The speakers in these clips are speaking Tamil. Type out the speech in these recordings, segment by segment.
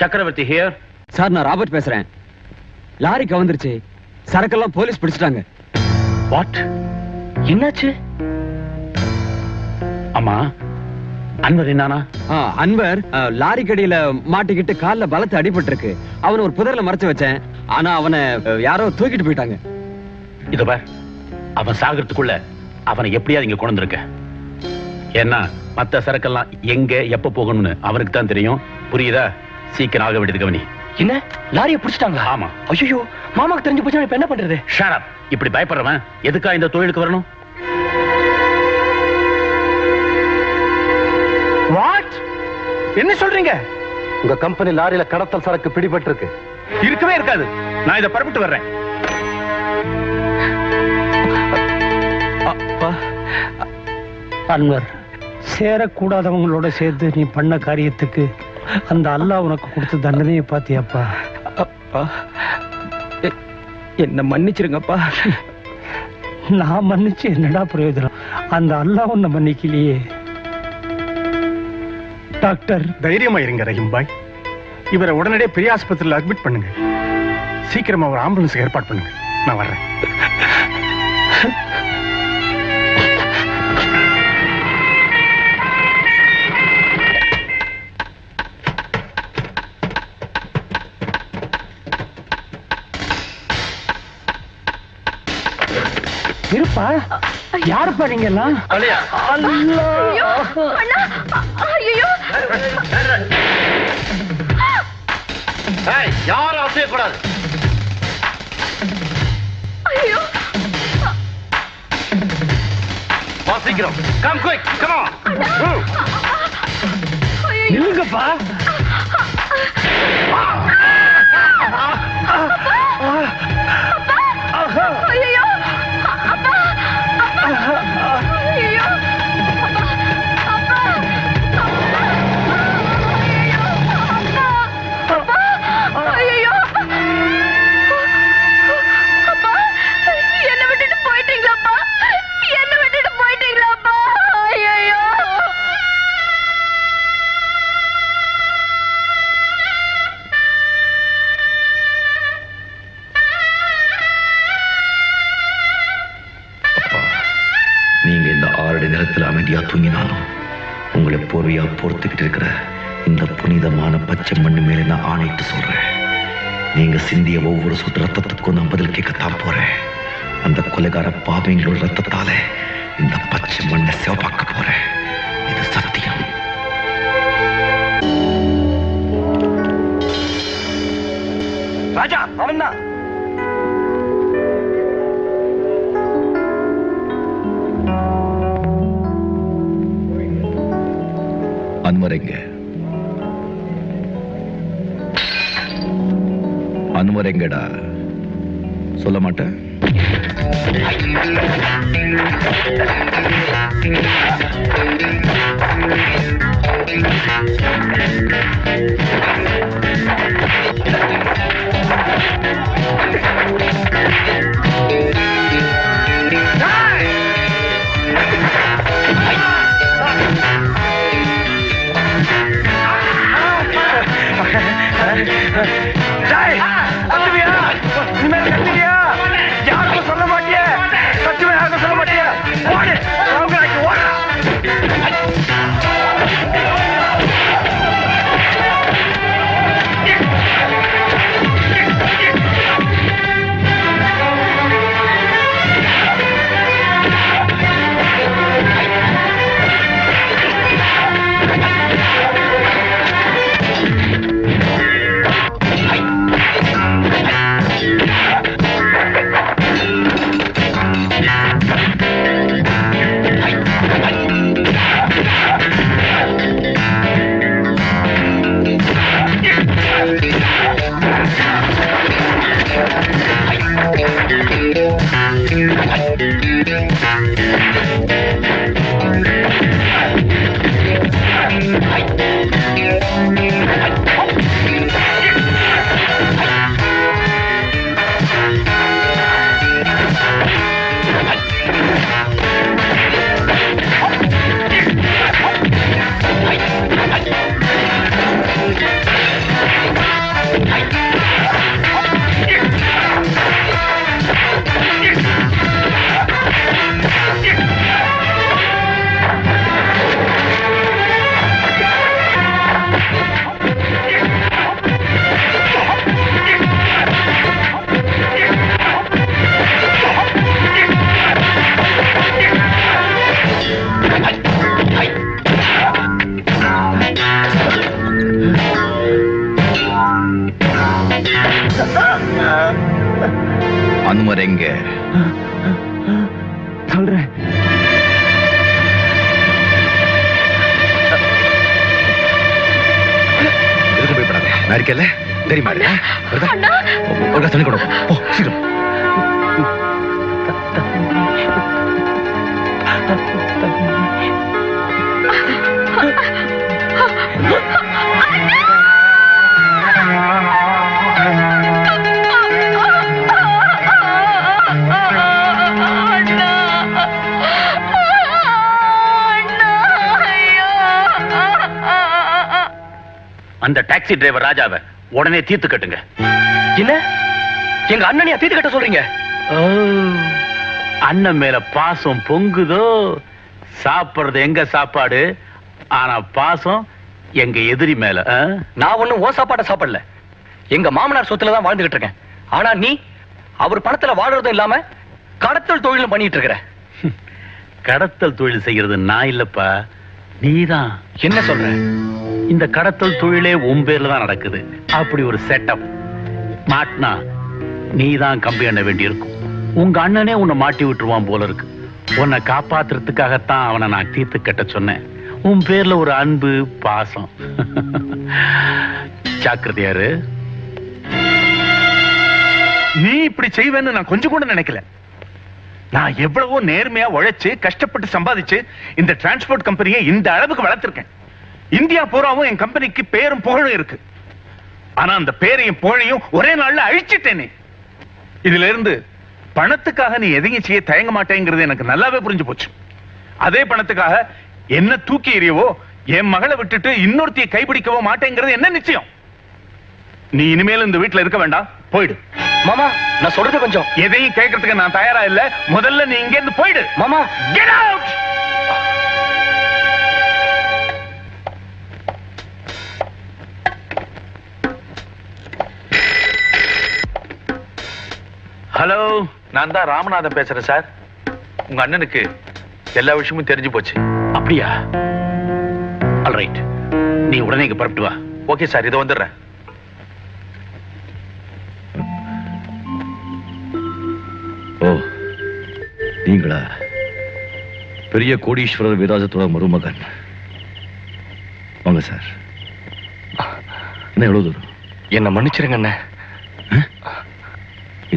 சக்கரவர்த்தி ஹியர். சார், நான் ராபர்ட் பேசுறேன். லாரி கவர்ந்துருச்சு, சரக்கெல்லாம் போலீஸ் பிடிச்சிட்டாங்க. வாட்? என்னாச்சு? அம்மா, அன்வர் என்னானா? அன்வர் லாரி கடியில மாட்டிக்கிட்டு கால்ல பலத்து அடிபட்டு இருக்கு. அவனை ஒரு புதர்ல மறைச்சு வச்சேன். ஆனா அவனை யாரோ தூக்கிட்டு போயிட்டாங்க. இத பார், அவன் சாகிறதுக்குள்ள அவனை எப்படியாவது இங்க கொண்டு வந்திருக்க. ஏன்னா மத்த சரக்கெல்லாம் எங்க எப்ப போகணும்னு அவனுக்கு தான் தெரியும். புரியுதா? சீக்கிரம் ஆக வேண்டியது கவனி. என்ன, லாரியை பிடிச்சிட்டாங்களா? ஆமா. ஐயோ, மாமாக்கு தெரிஞ்சு போச்சு, இப்ப என்ன பண்றது? Shut up. இப்படி பயப்படுறவன் எதுக்கா இந்த தொழிலுக்கு வரணும்? வாட்? என்ன சொல்றீங்க? உங்க கம்பெனி லாரியில கடத்தல் சரக்கு பிடிபட்டு இருக்கு. இருக்கவே இருக்காது. நான் இதை பரப்பிட்டு வர்றேன். அன்வர், சேரக்கூடாதவங்களோட சேர்த்து நீ பண்ண காரியத்துக்கு அந்த அல்லாஹ் உனக்கு கொடுத்த தண்டனையை பாத்தியாப்பா? அப்பா, என்ன மன்னிச்சிருங்கப்பா. நான் மன்னிச்சு என்னடா பிரயோஜனம்? அந்த அல்லாஹ் உன்னை மன்னிக்கலையே. டாக்டர், தைரியமா இருங்க ரஹீம் பாய். இவரை உடனடியே பெரிய ஆஸ்பத்திரியில் அட்மிட் பண்ணுங்க. சீக்கிரமா ஒரு ஆம்புலன்ஸ் ஏற்பாடு பண்ணுங்க. நான் வர்றேன். இருப்பா, யாருப்பா நீங்க எல்லாம்? யாரும் அசையக்கூடாது. சீக்கிரம் கம் குயிக், கம் ஆன். நில்லுங்கப்பா. நீங்க இந்த 6 அடி நிலத்தில் அமைதியா தூங்கினாலும் உங்களை போர்வையா போர்த்துக்கிட்டு இருக்கிற இந்த புனிதமான பச்சை மண்ணு மேல நான் ஆணையிட்டு சொல்றேன். நீங்க சிந்திய ஒவ்வொரு சொட்டு ரத்தத்துக்கும் நான் பதில் கேட்கத்தான் போறேன். அந்த கொலைகார பாவிங்களோட ரத்தத்தால இந்த பச்சை மண்ணை சிவப்பாக்க போறேன். இது சத்தியம். ராஜா, அவன் தான். அன்வர் எங்க? அன்வர் எங்கடா? சொல்ல மாட்டேன். யாருக்கும் சொல்ல மாட்டியா? சத்தியமா யாருக்கும் சொல்ல மாட்டியா? நான் இருக்கேன்ல தெரியுமா வருதா? ஒரு glass தண்ணி கொடு போ சீக்கிரம். அந்த டாக்ஸி டிரைவர் ராஜாவை உடனே தீர்த்து கட்டுங்க. என்ன எங்க அண்ணனையா தீர்த்து கட்ட சொல்றீங்க? அண்ணன் மேல பாசம் பொங்குதோ? சாப்பிடுறது எங்க சாப்பாடு, ஆனா பாசம் எங்க எதிரி மேல. நான் ஒண்ணும் ஓ சாப்பாட்ட சாப்பிடல, எங்க மாமனார் சொத்துல தான் வாழ்ந்துகிட்டு இருக்கேன். ஆனா நீ அவர் பணத்துல வாழறதும் இல்லாம கடத்தல் தொழிலும் பண்ணிட்டு இருக்கிற. கடத்தல் தொழில் செய்யறது நான் இல்லப்பா, நீதான். என்ன சொல்ற? இந்த கடத்தல் தொழிலே உன் பேர்ல தான் நடக்குது. அப்படி ஒரு செட்டப் மாட்டினா நீதான் கம்பி எண்ண வேண்டியிருக்கும். உங்க அண்ணனே உன்னை மாட்டி விட்டுருவான் போல இருக்கு. உன்னை காப்பாத்துறதுக்காகத்தான் அவனை நான் தீர்த்து கட்ட சொன்னேன். உன் பேர்ல ஒரு அன்பு பாசம். ஜாக்கிரதையாரு. நீ இப்படி செய்வேன்னு நான் கொஞ்சம் கூட நினைக்கல. நான் எவ்வளவோ நேர்மையா உழைச்சு கஷ்டப்பட்டு சம்பாதிச்சு இந்த டிரான்ஸ்போர்ட் கம்பெனியை இந்த அளவுக்கு வளர்த்திருக்கேன். இந்தியா பூராவும் என் கம்பெனிக்கு பேரும் புகழும் இருக்கு. ஆனா அந்த பேரையும் புகழையும் ஒரே நாள்ல அழிச்சிட்டேனே. இதுல இருந்து பணத்துக்காக நீ எதையும் செய்ய தயங்க மாட்டேங்கிறது எனக்கு நல்லாவே புரிஞ்சு போச்சு. அதே பணத்துக்காக என்ன தூக்கி எறியவோ என் மகளை விட்டுட்டு இன்னொருத்தையை கைப்பிடிக்கவோ மாட்டேங்கிறது என்ன நிச்சயம்? நீ இனிமேல் இந்த வீட்டுல இருக்க வேண்டாம், போயிடு. மாமா நான் சொல்றது கொஞ்சம். எதையும் கேட்கறதுக்கு நான் தயாரா இல்ல. முதல்ல நீ இங்க இருந்து போயிடு. மாமா Get out! ஹலோ, நான் தான் ராமநாதன் பேசுறேன் சார். உங்க அண்ணனுக்கு எல்லா விஷயமும் தெரிஞ்சு போச்சு. அப்படியா? ஆல்ரைட், நீ உடனே இங்க புறப்பட்டு வா. ஓகே சார், இதோ வந்துடுறேன். ஓ நீங்களா? பெரிய கோடீஸ்வரர் விராஜத்தோட மருமகன். வாங்க சார். என்ன எவ்வளவு தூரம்? என்ன மன்னிச்சிருங்க அண்ணே.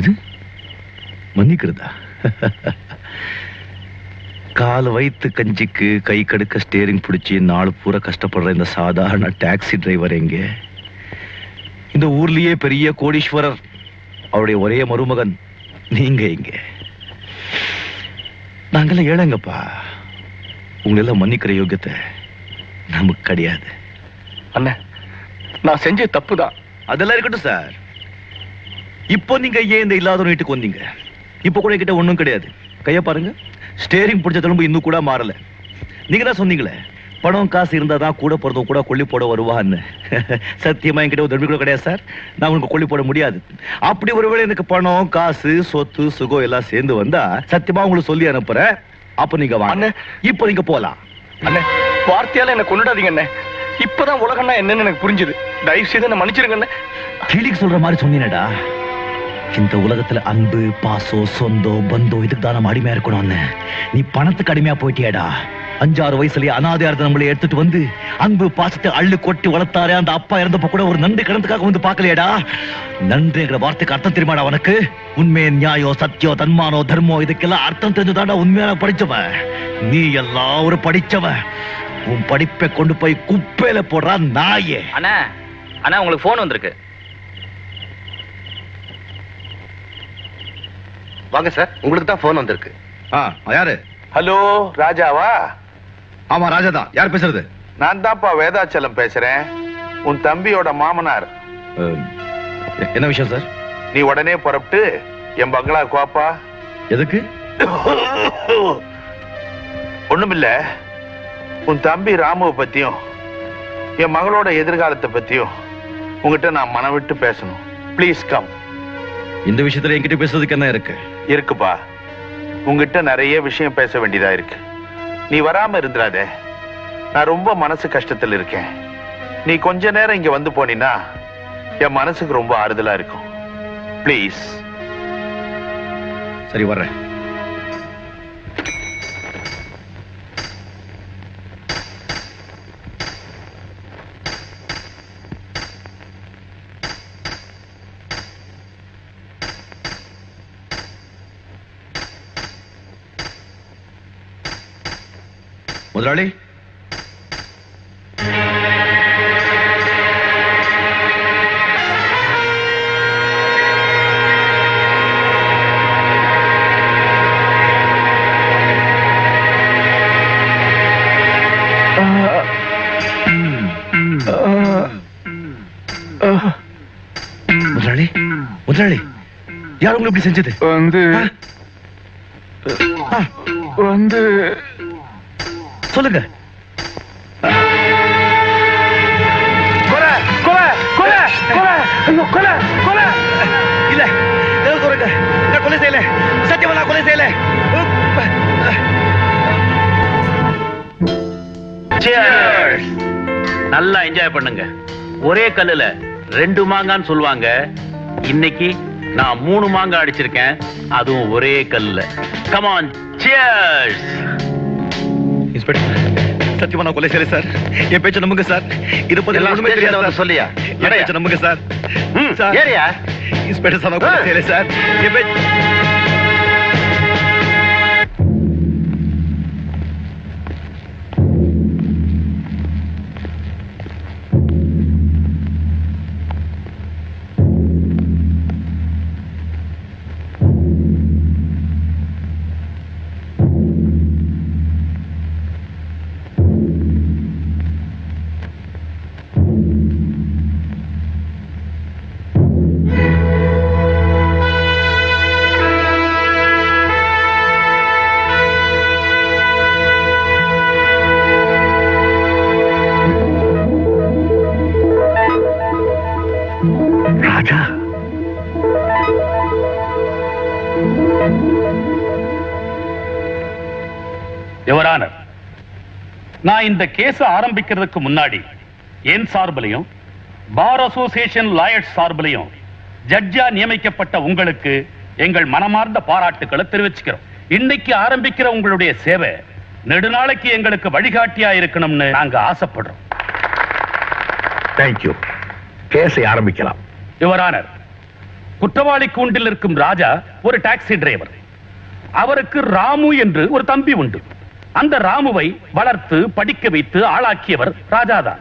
இது மன்னிக்கிறதா? கால் வைத்து கஞ்சிக்கு கை கடுக்க ஸ்டேரிங் பிடிச்சி நாலு பூரா கஷ்டப்படுற இந்த சாதாரண டாக்ஸி டிரைவர் எங்க? இந்த ஊர்லயே பெரிய கோடீஸ்வரர், அவருடைய ஒரே மருமகன் நீங்க எங்க? நாங்கெல்லாம் ஏழைங்கப்பா. உங்களெல்லாம் மன்னிக்கிற யோகியத்தை நமக்கு கிடையாது. அண்ணே நான் செஞ்ச தப்பு தான். அதெல்லாம் இருக்கட்டும் சார். இப்போ நீங்க ஏன் இந்த இல்லாத வீட்டுக்கு வந்தீங்க? இப்போ கூட கிட்ட ஒண்ணும் கிடையாது. கைய பாருங்க, ஸ்டேரிங் பிடிச்ச தழும்பு இன்னும் கூட மாறல. நீங்க தான் சொன்னீங்களே, பணம் காசு இருந்தாதான் கூட பிறந்தவங்க கூட கொல்லி போட வருவான்னு. சத்தியமா என்கிட்ட ஒரு தம்பி கூட கிடையாது சார். நான் உங்களுக்கு கொல்லி போட முடியாது. அப்படி ஒருவேளை எனக்கு பணம் காசு சொத்து சுகம் எல்லாம் சேர்ந்து வந்தா சத்தியமா உங்களுக்கு சொல்லி அனுப்புறேன். அப்ப நீங்க வாங்க. இப்போ நீங்க போலாம். அண்ணே வார்த்தையால என்ன கொண்டுடாதீங்க அண்ணே. இப்பதான் உலகம்னா என்னன்னு எனக்கு புரிஞ்சுது. தயவு செய்து என்ன மன்னிச்சிருங்க அண்ணே. கிளிக்கு சொல்ற மாதிரி சொன்னீனடா. இந்த உலகத்துல அன்பு பாசம் சொந்தம் பந்தம் இதுக்கு தான் நம்ம அடிமையா இருக்கணும்னு. நீ பணத்துக்கு அடிமையா போயிட்டியடா. 5-6 வயசுலயே அனாதையா இருந்த நம்மளை எடுத்துட்டு வந்து அன்பு பாசத்தை அள்ளு கொட்டி வளர்த்தாரே அந்த அப்பா இறந்தப்ப கூட ஒரு நன்றி கடந்துக்காக வந்து பாக்கலையடா. நன்றிங்கிற வார்த்தைக்கு அர்த்தம் தெரியுமாடா உனக்கு? உண்மை நியாயம் சத்தியம் தன்மானம் தர்மம் இதுக்கெல்லாம் அர்த்தம் தெரிஞ்சுதாடா உண்மையான படிச்சவன். நீ எல்லாம் ஒரு படிச்சவன். உன் படிப்பை கொண்டு போய் குப்பையில போடுறா நாயே. அண்ணா அண்ணா உங்களுக்கு போன் வந்திருக்கு. வாங்க சார், உங்களுக்கு தான் போன் வந்திருக்கு. யாரு? ஹலோ, ராஜாவா? ஆமா ராஜா தான். யார் பேசுறது? நான் தான்ப்பா வேதாச்சலம் பேசுறேன், உன் தம்பியோட மாமனார். என்ன விஷயம் சார்? நீ உடனே புறப்பட்டு என் பங்களா கோப்பா. எதுக்கு? ஒண்ணுமில்ல, உன் தம்பி ராமுவை பத்தியும் என் மகளோட எதிர்காலத்தை பத்தியும் உங்ககிட்ட நான் மனம் விட்டு பேசணும். Please come. இந்த விஷயத்துல என்கிட்ட பேசுறதுக்கு என்ன இருக்கு? இருக்குப்பா, உங்ககிட்ட நிறைய விஷயம் பேச வேண்டியதா இருக்கு. நீ வராம இருந்துடாதே. நான் ரொம்ப மனசு கஷ்டத்தில் இருக்கேன். நீ கொஞ்ச நேரம் இங்க வந்து போனீன்னா என் மனசுக்கு ரொம்ப ஆறுதலா இருக்கும். ப்ளீஸ். சரி வர்றேன். முதலாளி முதலாளி முதலாளி யார் உங்களுக்கு இப்படி செஞ்சது? வந்து சொல்லுங்க. கொலை கொலை கொலை கொலை கொலை கொலை இல்ல சொல்லுங்க, நான் கொலை செய்யல, சத்தியமா நான் கொலை செய்யல. Cheers. நல்லா என்ஜாய் பண்ணுங்க. ஒரே கல்லுல 2 மாங்கான்னு சொல்லுவாங்க. இன்னைக்கு நான் 3 மாங்காய் அடிச்சிருக்கேன், அதுவும் ஒரே கல்லுல. Come on, cheers. இன்ஸ்பெக்டர், சத்தியமா நான் கொலை செய்யல சார். என் பேச்ச நம்புங்க சார். இது பத்தி எல்லாம் ஒண்ணுமே தெரியாது சார். சொல்லியா? என் பேச்ச நம்புங்க சார். சார், ஏறியா? இன்ஸ்பெக்டர் சார், நான் கொலை செய்யல சார். என் பேச்ச ராஜா, யுவரானர், நான் இந்த கேஸ் ஆரம்பிக்கிறதுக்கு முன்னாடி என் சார்பிலையும் பார் அசோசியேஷன் லாயர்ஸ் சார்பிலையும் ஜட்ஜா நியமிக்கப்பட்ட உங்களுக்கு எங்கள் மனமார்ந்த பாராட்டுக்களை தெரிவிச்சுக்கிறோம். இன்னைக்கு ஆரம்பிக்கிற உங்களுடைய சேவை நெடுநாளைக்கு எங்களுக்கு வழிகாட்டியா இருக்கணும்னு நாங்க ஆசைப்படுறோம். தேங்க்யூ. கேஸை ஆரம்பிக்கலாம். யுவரானர், குற்றவாளி கூண்டில் இருக்கும் ராஜா ஒரு டாக்ஸி டிரைவர். அவருக்கு ராமு என்று ஒரு தம்பி உண்டு. அந்த ராமுவை வளர்த்து படிக்க வைத்து ஆளாக்கியவர் ராஜாதான்.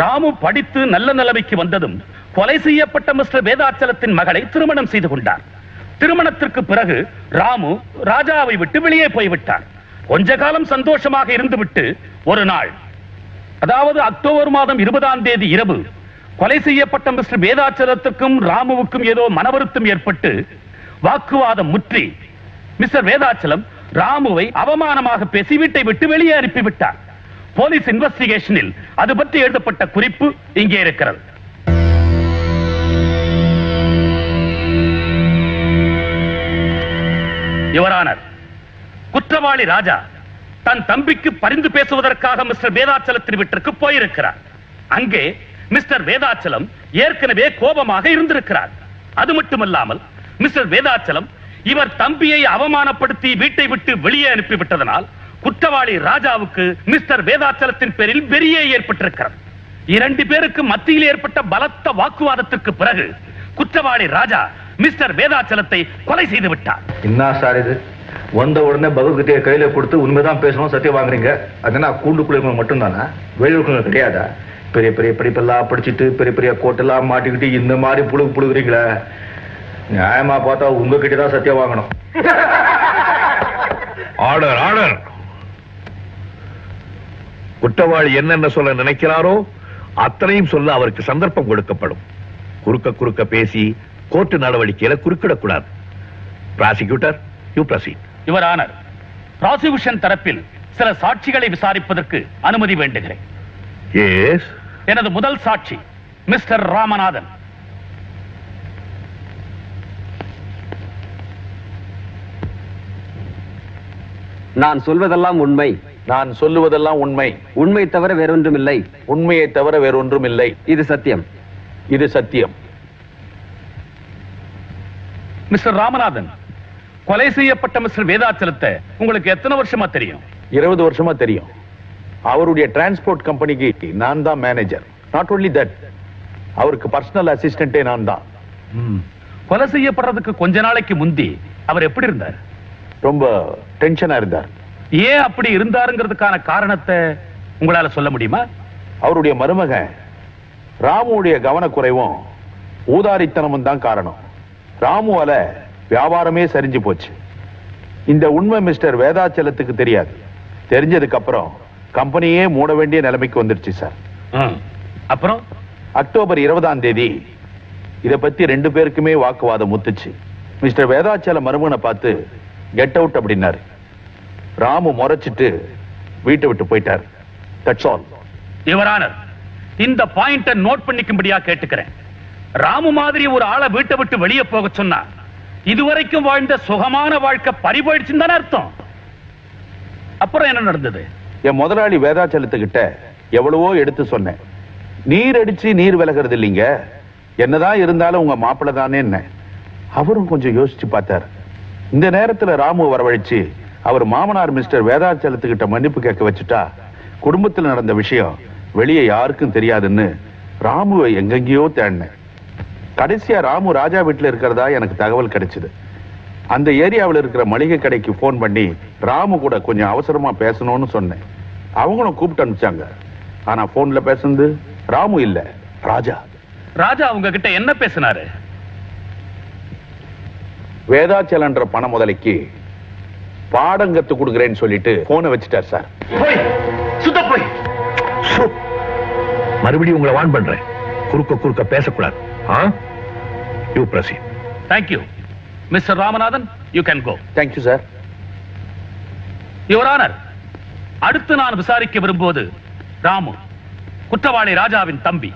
ராமு படித்து நல்ல நிலைமைக்கு வந்ததும் கொலை செய்யப்பட்ட மிஸ்டர் வேதாச்சலத்தின் மகளை திருமணம் செய்து கொண்டார். திருமணத்திற்கு பிறகு ராமு ராஜாவை விட்டு வெளியே போய்விட்டார். கொஞ்ச காலம் சந்தோஷமாக இருந்துவிட்டு ஒரு நாள், அதாவது அக்டோபர் மாதம் 20ஆம் தேதி இரவு, கொலை செய்யப்பட்ட மிஸ்டர் வேதாச்சலத்துக்கும் ராமுவுக்கும் ஏதோ மனவருத்தம் ஏற்பட்டு வாக்குவாதம் முற்றி மிஸ்டர் வேதாச்சலம் ராமுவை அவமானமாக பேசி வீட்டை விட்டு வெளியே அனுப்பிவிட்டார். போலீஸ் இன்வெஸ்டிகேஷனில் அது பற்றி எழுதப்பட்ட குறிப்பு இங்கே இருக்கிறது. யுவரானர், குற்றவாளி ராஜா தன் தம்பிக்கு பரிந்து பேசுவதற்காக மிஸ்டர் வேதாச்சலத்தின் வீட்டிற்கு போயிருக்கிறார். அங்கே மிஸ்டர் வேதாச்சலம் ஏற்கனவே கோபமாக இருந்திருக்கிறார். அது மட்டுமல்லாமல் மிஸ்டர் வேதாச்சலம் இவர் தம்பியை அவமானப்படுத்தி வீட்டை விட்டு வெளியே அனுப்பிவிட்டதனால் குற்றவாளி ராஜாவுக்கு மிஸ்டர் வேதாச்சலத்தின் பேரில் வெறியே ஏற்பட்டிருக்கிறது. 2 பேருக்கு மத்தியில் ஏற்பட்ட பலத்த வாக்குவாதத்திற்கு பிறகு குற்றவாளி ராஜா மிஸ்டர் வேதாச்சலத்தை கொலை செய்து விட்டார். என்ன சார் இது? வந்த உடனே பகவத்கீதையை கையில கொடுத்து உண்மைதான் பேசணும் சத்தியம் வாங்குறீங்க. அதுனா கூண்டுக்குள்ள மட்டும் தானே, வெளியூருக்குள்ள கிடையாதா? பெரிய பெரிய படிப்பெல்லாம் படிச்சுட்டு பெரிய பெரிய கோட்டெல்லாம் மாட்டிக்கிட்டு இந்த மாதிரி புழுகுறீங்களே, நியாயமா பார்த்தா உங்ககிட்ட தான் சத்தியம் வாங்கணும். Order order. குற்றவாளி என்னென்ன சொல்ல நினைக்கிறாரோ அத்தனையும் சொல்ல அவருக்கு சந்தர்ப்பம் கொடுக்கப்படும். குறுக்க பேசி கோர்ட்டு நடவடிக்கையில குறுக்கிடக்கூடாது. Prosecutor, you proceed. Your honour, prosecution தரப்பில் சில சாட்சிகளை விசாரிப்பதற்கு அனுமதி வேண்டுகிறேன். எஸ். எனது முதல் சாட்சி மிஸ்டர் ராமநாதன். நான் சொல்வதெல்லாம் உண்மை. நான் சொல்லுவதெல்லாம் உண்மை. உண்மை தவிர வேறொன்றுமில்லை. உண்மையை தவிர வேறொன்றும் இல்லை. இது சத்தியம். இது சத்தியம். மிஸ்டர் ராமநாதன், கொலை செய்யப்பட்ட மிஸ்டர் வேதாச்சலத்தை உங்களுக்கு எத்தனை வருஷமா தெரியும்? 20 வருஷமா தெரியும். அவருடைய டிரான்ஸ்போர்ட் கம்பெனிக்கு நான் தான் மேனேஜர். நாட் ஒன்லி தட், அவருக்கு பர்சனல் அசிஸ்டன்டே நான் தான். கொலை செய்யப்படுறதுக்கு கொஞ்ச நாளைக்கு முந்தி அவர் எப்படி இருந்தார்? ரொம்ப டென்ஷனா இருந்தார். ஏன் அப்படி இருந்தாருங்கிறதுக்கான காரணத்தை உங்களால சொல்ல முடியுமா? அவருடைய மருமகன் ராமுடைய கவனக்குறைவும் ஊதாரித்தனமும் தான் காரணம். ராமுவால வியாபாரமே சரிஞ்சு போச்சு. இந்த உண்மை மிஸ்டர் வேதாச்சலத்துக்கு தெரியாது. தெரிஞ்சதுக்கு அப்புறம் கம்பெனியே மூட வேண்டிய நிலைமைக்கு வந்துருச்சு சார். அப்புறம் அக்டோபர் 20ஆம் தேதி இத பத்தி 2 பேருக்குமே வாக்குவாதம் முத்துச்சு. மிஸ்டர் வேதாச்சல மருமகனை பார்த்து கெட் அவுட் அப்படின்னாரு. ராமு முறைச்சிட்டு வீட்டை விட்டு போயிட்டார். That's all. யுவர் ஆனர், இந்த பாயிண்ட நோட் பண்ணிக்கும்படியா கேட்டுக்கிறேன். ராமு மாதிரி ஒரு ஆளை வீட்டை விட்டு வெளியே போக சொன்னா இதுவரைக்கும் வாழ்ந்த சுகமான வாழ்க்கை பறிபோயிடுச்சுன்னு தானே அர்த்தம். அப்புறம் என்ன நடந்தது? என் முதலாளி வேதாச்சலத்துக்கிட்ட எவ்வளவோ எடுத்து சொன்னேன். நீர் அடிச்சு நீர் விலகிறது இல்லைங்க, என்னதான் இருந்தாலும் உங்க மாப்பிள்ளை தானே என்ன. அவரும் கொஞ்சம் யோசிச்சு பார்த்தார். இந்த நேரத்துல ராமு வரவழைச்சு அவர் மாமனார் மிஸ்டர் வேதாச்சலத்துக்கிட்ட மன்னிப்பு கேட்க வச்சுட்டா குடும்பத்தில் நடந்த விஷயம் வெளியே யாருக்கும் தெரியாதுன்னு ராமுவை எங்கெங்கேயோ தேடினேன். கடைசியா ராமு ராஜா வீட்டுல இருக்கிறதா எனக்கு தகவல் கிடைச்சது. அந்த ஏரியாவில் இருக்கிற மளிகை கடைக்கு போன் பண்ணி ராமு கூட கொஞ்சம் அவசரமா பேசணும்னு சொன்னேன். அவங்களும் கூப்பிட்டு அனுப்பிச்சாங்க. ஆனா போன்ல பேசுனது ராமு இல்ல, ராஜா. ராஜா உங்ககிட்ட என்ன பேசினாரு? வேதாச்சலன்ற பண முதலைக்கு பாடம் கத்து கொடுக்கிறேன்னு சொல்லிட்டு போனை வச்சுட்டார் சார். போய் சுத்த போய் மறுபடியும் உங்களை வான் பண்றேன். குறுக்க பேசக்கூடாது. You proceed. Thank you mister Ramanathan, you can go. Thank you sir. Your honour, அடுத்து நான் விசாரிக்க விரும்புவது ராமு, குற்றவாளி ராஜாவின் தம்பி.